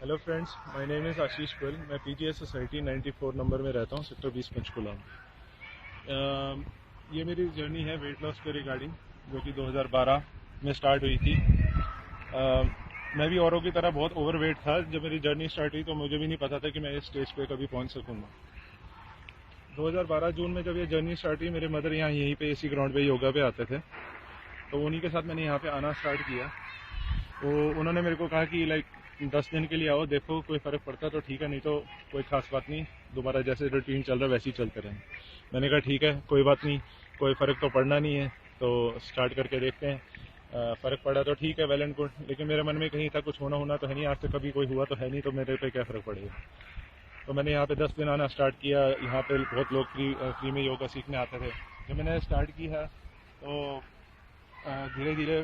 Hello friends, my name is Ashish Pul. मैं PGS society 94 number में रहता हूँ, सेक्टर 20 पंचकुला में। ये मेरी जर्नी है वेट लॉस के रिगार्डिंग, जो कि 2012 में स्टार्ट हुई थी। मैं भी औरों की तरह बहुत ओवरवेट था। जब मेरी जर्नी स्टार्ट हुई तो मुझे भी नहीं पता था कि मैं इस स्टेज पे कभी पहुँच सकूँगा। 2012 जून में जब ये जर्नी स्टार्ट हुई, मेरे मदर यहीं पे इसी ग्राउंड पे योगा पे आते थे, तो उन्हीं के साथ मैंने यहाँ पे आना स्टार्ट किया। तो उन्होंने मेरे को कहा कि 10 दिन के लिए आओ, देखो कोई फ़र्क पड़ता तो ठीक है, नहीं तो कोई ख़ास बात नहीं, दोबारा जैसे रूटीन चल रहा है वैसे ही चलते रहें। मैंने कहा ठीक है, कोई बात नहीं, कोई फ़र्क तो पड़ना नहीं है, तो स्टार्ट करके देखते हैं। फ़र्क पड़ा तो ठीक है, वेल एंड गुड। लेकिन मेरे मन में कहीं था कुछ होना तो है नहीं, आज तक कभी कोई हुआ तो है नहीं, तो मेरे पे क्या फ़र्क पड़ेगा। तो मैंने यहाँ पे 10 दिन आना स्टार्ट किया। यहाँ पे बहुत लोग फ्री में योगा सीखने आते थे। जब मैंने स्टार्ट की है तो धीरे धीरे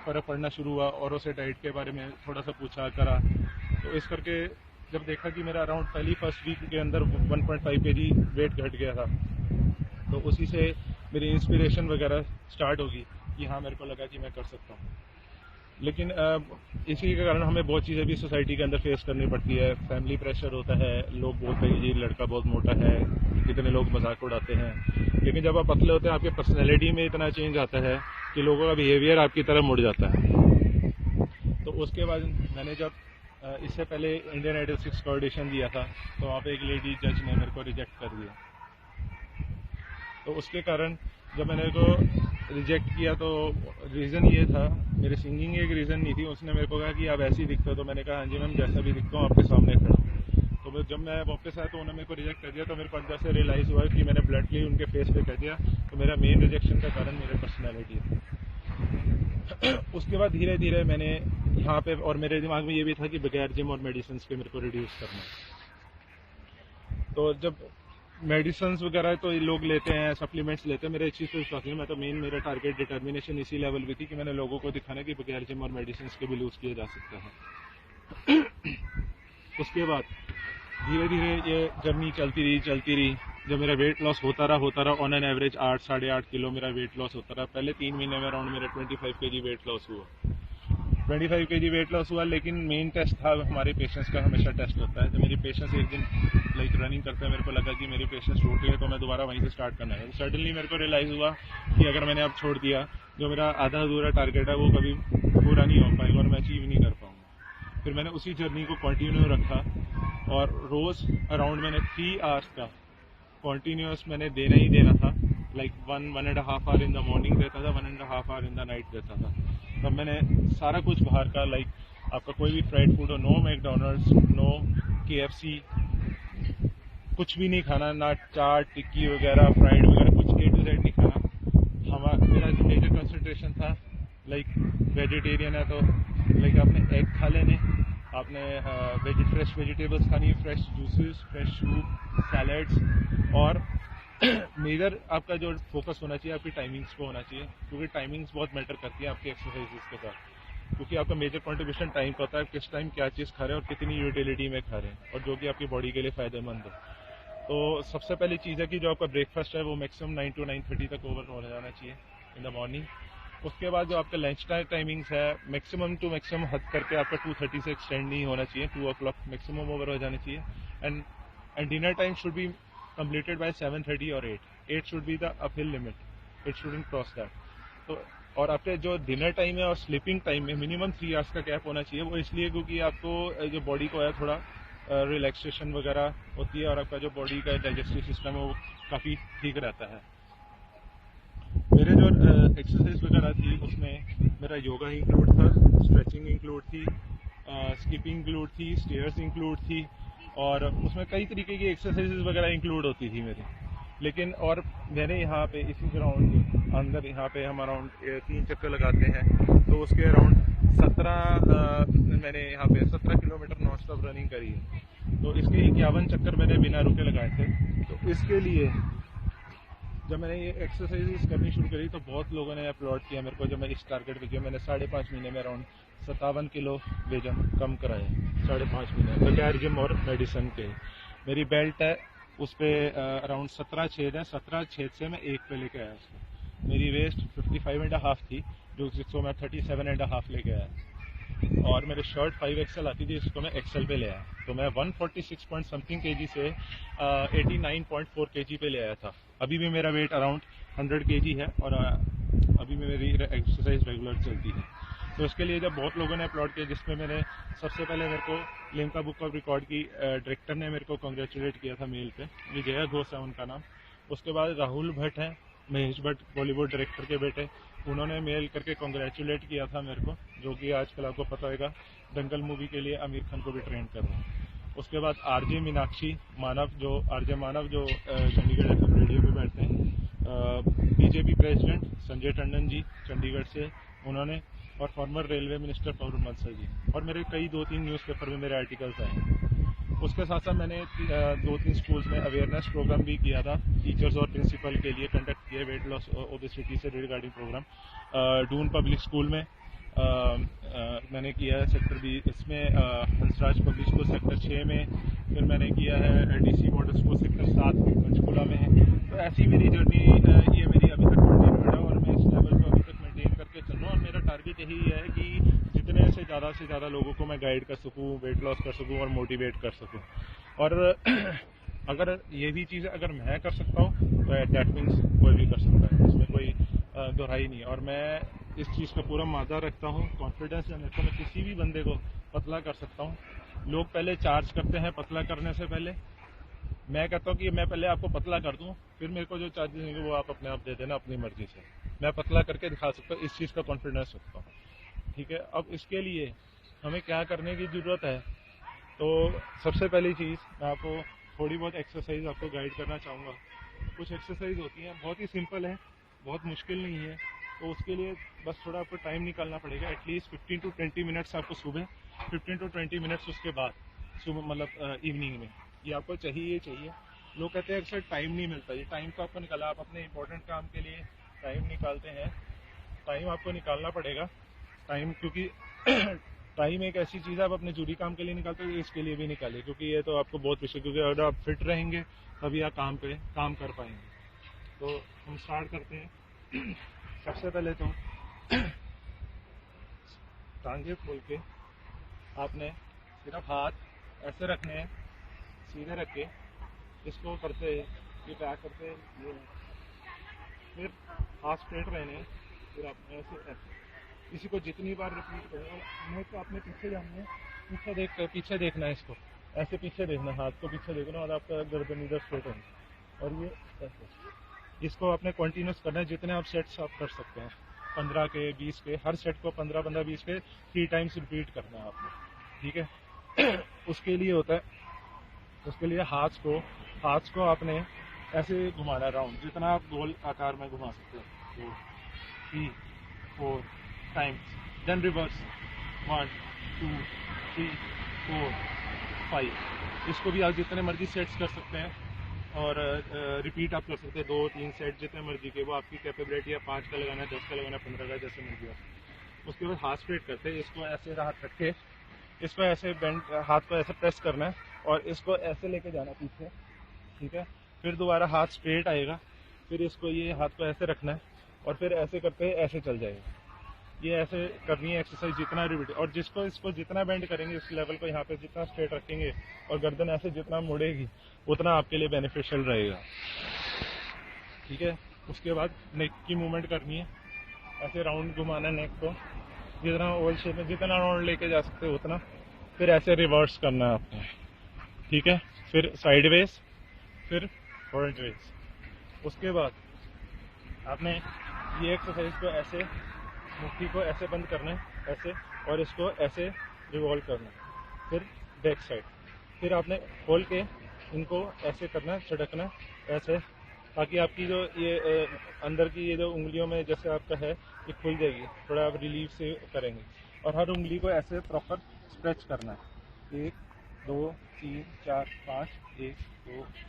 फ़र्क पड़ना शुरू हुआ। औरों से डाइट के बारे में थोड़ा सा पूछा करा, तो इस करके जब देखा कि मेरा अराउंड पहली फर्स्ट वीक के अंदर 1.5 kg वेट घट गया था, तो उसी से मेरी इंस्पिरेशन वगैरह स्टार्ट होगी कि हाँ, मेरे को लगा कि मैं कर सकता हूँ। लेकिन इसी के कारण हमें बहुत चीज़ें भी सोसाइटी के अंदर फेस करनी पड़ती है। फैमिली प्रेशर होता है, लोग बोलते हैं ये लड़का बहुत मोटा है, कितने लोग मजाक उड़ाते हैं। लेकिन जब आप पतले होते हैं, आपके पर्सनैलिटी में इतना चेंज आता है कि लोगों का बिहेवियर आपकी तरफ मुड़ जाता है। तो उसके बाद मैंने जब इससे पहले इंडियन आइडल 6 का ऑडिशन दिया था, तो वहाँ पे एक लेडी जज ने मेरे को रिजेक्ट कर दिया। तो उसके कारण जब मैंने को रिजेक्ट किया, तो रीज़न ये था, मेरी सिंगिंग एक रीज़न नहीं थी। उसने मेरे को कहा कि आप ऐसे ही दिखते हो, तो मैंने कहा हाँ जी मैम, जैसा भी दिखता हूँ आपके सामने खड़ा। तो जब मैं वापस आया तो उन्होंने मेरे को रिजेक्ट कर दिया। तो मेरे को अंदर से रियलाइज़ हुआ कि मैंने ब्लडली उनके फेस पे कह दिया। तो मेरा मेन रिजेक्शन का कारण मेरे पर्सनैलिटी है। उसके बाद धीरे धीरे मैंने यहाँ पे, और मेरे दिमाग में ये भी था कि बगैर जिम और मेडिसिन के मेरे को रिड्यूस करना है। तो जब मेडिसिन वगैरह तो ये लोग लेते हैं, सप्लीमेंट्स लेते हैं, मेरे इस चीज़ पे विश्वास नहीं। मैं तो मेरा टारगेट डिटर्मिनेशन इसी लेवल पे थी कि मैंने लोगों को दिखाना कि बगैर जिम और मेडिसिन के भी लूज़ किया जा सकता है। उसके बाद धीरे धीरे ये जर्नी चलती रही। जब मेरा वेट लॉस होता रहा, ऑन एन एवरेज 8-8.5 किलो मेरा वेट लॉस होता रहा। पहले 3 महीने में अराउंड मेरा 25 kg वेट लॉस हुआ। 25 kg वेट लॉस हुआ। लेकिन मेन टेस्ट था हमारे पेशेंस का, हमेशा टेस्ट होता है। तो मेरी पेशेंस एक दिन रनिंग करते हैं, मेरे को लगा कि मेरी पेशेंस टूट गई, तो मैं दोबारा वहीं से स्टार्ट करना है। सडनली मेरे को रियलाइज़ हुआ कि अगर मैंने अब छोड़ दिया, जो मेरा आधा अधूरा टारगेट है वो कभी पूरा नहीं हो पाएगा और मैं अचीव नहीं कर पाऊँगा। फिर मैंने उसी जर्नी को कंटिन्यू रखा, और रोज़ अराउंड मैंने 3 आवर्स का कॉन्टीन्यूस मैंने देना ही देना था। 1.5 आवर इन द मॉर्निंग देता था, 1.5 आवर इन द नाइट देता था। तब मैंने सारा कुछ बाहर का, आपका कोई भी फ्राइड फूड हो, नो मैकडोनल्ड्स, नो KFC, कुछ भी नहीं खाना, ना चाट टिक्की वगैरह, फ्राइड वगैरह, कुछ A to Z नहीं खाना। मेरा मेजर कंसंट्रेशन था, वेजिटेरियन है तो आपने एग खा लेने, आपने फ्रेश वेजिटेबल्स खानी, fresh juices, fresh soup, salads. और मेजर आपका जो फोकस होना चाहिए आपकी टाइमिंग्स पे होना चाहिए, क्योंकि टाइमिंग्स बहुत मैटर करती है आपकी एक्सरसाइजेस के साथ। क्योंकि आपका मेजर कंट्रीब्यूशन टाइम का होता है, किस टाइम क्या चीज़ खा रहे हैं और कितनी यूटिलिटी में खा रहे हैं, और जो कि आपकी बॉडी के लिए फ़ायदेमंद हो। तो सबसे पहली चीज़ है कि जो आपका ब्रेकफास्ट है वो मैक्सिमम 9 to 9:30 तक ओवर हो जाना चाहिए इन द मॉर्निंग। उसके बाद जो आपका लंच टाइमिंग्स है, मैक्सिमम टू मैक्सिमम हद करके आपका 2:30 से एक्सटेंड नहीं होना चाहिए, 2 o'clock मैक्सिमम ओवर हो जाना चाहिए। And dinner time should be completed by 7:30 or 8 should be the uphill limit, it shouldn't cross that। तो और आपके जो डिनर टाइम है और स्लीपिंग टाइम में मिनिमम 3 आवर्स का गैप होना चाहिए। वो इसलिए क्योंकि आपको जो बॉडी को है थोड़ा रिलैक्सेशन वगैरह होती है, और आपका जो बॉडी का डाइजेस्टिव सिस्टम है वो काफ़ी ठीक रहता है। मेरे जो एक्सरसाइज वगैरह थी उसमें मेरा योगा इंक्लूड था, स्ट्रेचिंग इंक्लूड थी, स्किपिंग इंक्लूड थी, स्टेयर्स इंक्लूड थी, और उसमें कई तरीके की एक्सरसाइजेज वगैरह इंक्लूड होती थी मेरी। लेकिन और मैंने यहाँ पे इसी ग्राउंड के अंदर, यहाँ पे हम अराउंड 3 चक्कर लगाते हैं, तो उसके अराउंड 17 मैंने यहाँ पे 17 किलोमीटर नॉन स्टॉप रनिंग करी है। तो इसके 51 चक्कर मैंने बिना रुके लगाए थे। तो इसके लिए जब मैंने ये एक्सरसाइजेस करनी शुरू करी तो बहुत लोगों ने अपलॉड किया मेरे को। जब मैं इस टारगेट पे गया, मैंने 5.5 महीने में अराउंड 57 किलो वजन कम कराया, 5.5 महीने बगैर जिम और मेडिसिन के। मेरी बेल्ट है उस पर अराउंड 17 छेद है, 17 छेद से मैं 1 पे लेके आया उसको। मेरी वेस्ट 55.5 थी, जो जिसको मैं 37.5 लेके आया। और मेरे शर्ट 5XL आती थी, इसको मैं XL पे ले आया। तो मैं 146 पॉइंट समथिंग kg से 89.4 kg पे ले आया था। अभी भी मेरा वेट अराउंड 100 kg है और अभी मेरी एक्सरसाइज रेगुलर चलती है। तो इसके लिए जब बहुत लोगों ने अपलोड किया, जिसमें मैंने सबसे पहले मेरे को लिम्का बुक ऑफ रिकॉर्ड की डायरेक्टर ने मेरे को कॉन्ग्रेचुलेट किया था मेल पे, विजया घोष है उनका नाम। उसके बाद राहुल भट्ट हैं, महेश भट्ट बॉलीवुड डायरेक्टर के बेटे, उन्होंने मेल करके कॉन्ग्रेचुलेट किया था मेरे को, जो कि आजकल आपको पता होगा दंगल मूवी के लिए आमिर खान को भी ट्रेंड कर रहे हैं। उसके बाद आरजे मीनाक्षी मानव, जो आरजे मानव जो चंडीगढ़ FM रेडियो पे बैठते हैं, बीजेपी प्रेसिडेंट संजय टंडन जी चंडीगढ़ से, उन्होंने, और फॉर्मर रेलवे मिनिस्टर पवन बंसल जी, और मेरे कई 2-3 न्यूज़पेपर में मेरे आर्टिकल्स आए। उसके साथ साथ मैंने 2-3 स्कूल्स में अवेयरनेस प्रोग्राम भी किया था, टीचर्स और प्रिंसिपल के लिए कंडक्ट किए वेट लॉस ओबेसिटी से regarding programme. Doon public school में मैंने किया है सेक्टर 20 इसमें, हंसराज पब्लिक स्कूल सेक्टर 6 में, फिर मैंने किया है DC model school sector 7 Panchkula में है। तो ऐसी मेरी जर्नी ये मेरी अभी तक कंटिन्यू है और मैं इस लेवल को अभी तक मेंटेन करके चल रहा हूँ। और मेरा टारगेट यही है कि जितने से ज़्यादा लोगों को मैं गाइड कर सकूँ, वेट लॉस कर सकूँ और मोटिवेट कर सकूँ। और अगर ये भी चीज़ अगर मैं कर सकता हूँ तो दैट मीन्स कोई भी कर सकता है, इसमें कोई दोहराई नहीं है। और मैं इस चीज़ का पूरा मादा रखता हूँ, कॉन्फिडेंस है मेरे को, मैं किसी भी बंदे को पतला कर सकता हूँ। लोग पहले चार्ज करते हैं पतला करने से पहले, मैं कहता हूँ कि मैं पहले आपको पतला कर दूँ, फिर मेरे को जो चार्जेस देंगे वो आप अपने आप दे देना अपनी मर्जी से। मैं पतला करके दिखा सकता हूँ, इस चीज़ का कॉन्फिडेंस रखता हूँ। ठीक है, अब इसके लिए हमें क्या करने की ज़रूरत है? तो सबसे पहली चीज़ मैं आपको थोड़ी बहुत एक्सरसाइज आपको गाइड करना चाहूँगा। कुछ एक्सरसाइज होती हैं, बहुत ही सिंपल है, बहुत मुश्किल नहीं है। तो उसके लिए बस थोड़ा आपको टाइम निकालना पड़ेगा, एटलीस्ट 15 to 20 मिनट्स आपको सुबह, 15 to 20 मिनट्स उसके बाद सुबह, मतलब इवनिंग में, ये आपको चाहिए। लोग कहते हैं अक्सर टाइम नहीं मिलता, ये टाइम तो आपको निकाला, आप अपने इंपॉर्टेंट काम के लिए टाइम निकालते हैं, टाइम आपको निकालना पड़ेगा। टाइम, क्योंकि टाइम एक ऐसी चीज़ है, आप अपने जरूरी काम के लिए निकालते हो, इसके लिए भी निकालिए, क्योंकि ये तो आपको बहुत विषय, क्योंकि अगर आप फिट रहेंगे तभी आप काम कर पाएंगे। तो हम स्टार्ट करते हैं। सबसे पहले तो टांगे खोल के आपने सिर्फ हाथ ऐसे रखने हैं, सीधे रख के इसको करते ये बैक करते ये, फिर हाथ स्ट्रेट रहने हैं, फिर आपने ऐसे इसी को जितनी बार रिपीट करें। मुँह को आपने पीछे जाना है, पीछे देखना है, इसको ऐसे पीछे देखना, हाथ को पीछे देखना और आपका गर्दन इधर स्ट्रेट होना, और ये ऐसे इसको आपने कंटिन्यूस करना है। जितने आप सेट्स आप कर सकते हैं, 15 के 20 के, हर सेट को 15-15 20 के 3 टाइम्स रिपीट करना है आपने। ठीक है। उसके लिए होता है, उसके लिए हाथ को आपने ऐसे घुमाना राउंड, जितना आप गोल आकार में घुमा सकते हैं। 2 3 4 टाइम्स, देन रिवर्स 1 2 3 4 5। इसको भी आप जितने मर्जी सेट्स कर सकते हैं और रिपीट आप कर सकते हैं, 2-3 सेट जितने मर्जी के, वो आपकी कैपेबिलिटी है। 5 का लगाना है, 10 का लगाना है, 15 का, जैसे मर्जी आप। उसके बाद हाथ स्ट्रेट करते हैं, इसको ऐसे हाथ रख के इसको ऐसे बेंड, हाथ को ऐसे प्रेस करना है और इसको ऐसे लेके जाना पीछे। ठीक है, फिर दोबारा हाथ स्ट्रेट आएगा, फिर इसको ये हाथ को ऐसे रखना है और फिर ऐसे करते ऐसे चल जाएगा। ये ऐसे करनी है एक्सरसाइज, जितना रिपीट, और इसको जितना बेंड करेंगे, इस लेवल को यहाँ पे जितना स्ट्रेट रखेंगे और गर्दन ऐसे जितना मुड़ेगी, उतना आपके लिए बेनिफिशियल रहेगा। ठीक है, उसके बाद नेक की मूवमेंट करनी है, ऐसे राउंड घुमाना नेक को, जितना ओवल शेप में जितना राउंड लेके जा सकते हो उतना, फिर ऐसे रिवर्स करना है आपने। ठीक है, फिर साइडवेज, फिर फ्रंट वेज। उसके बाद आपने ये एक्सरसाइज को ऐसे, मुट्ठी को ऐसे बंद करना है ऐसे, और इसको ऐसे रिवॉल्व करना है, फिर बैक साइड, फिर आपने खोल के इनको ऐसे करना है, झटकना है ऐसे, ताकि आपकी जो ये अंदर की ये जो उंगलियों में जैसे आपका है ये खुल जाएगी, थोड़ा आप रिलीफ से करेंगे। और हर उंगली को ऐसे प्रॉपर स्ट्रेच करना है, 1 2 3 4 5, 1 2 3।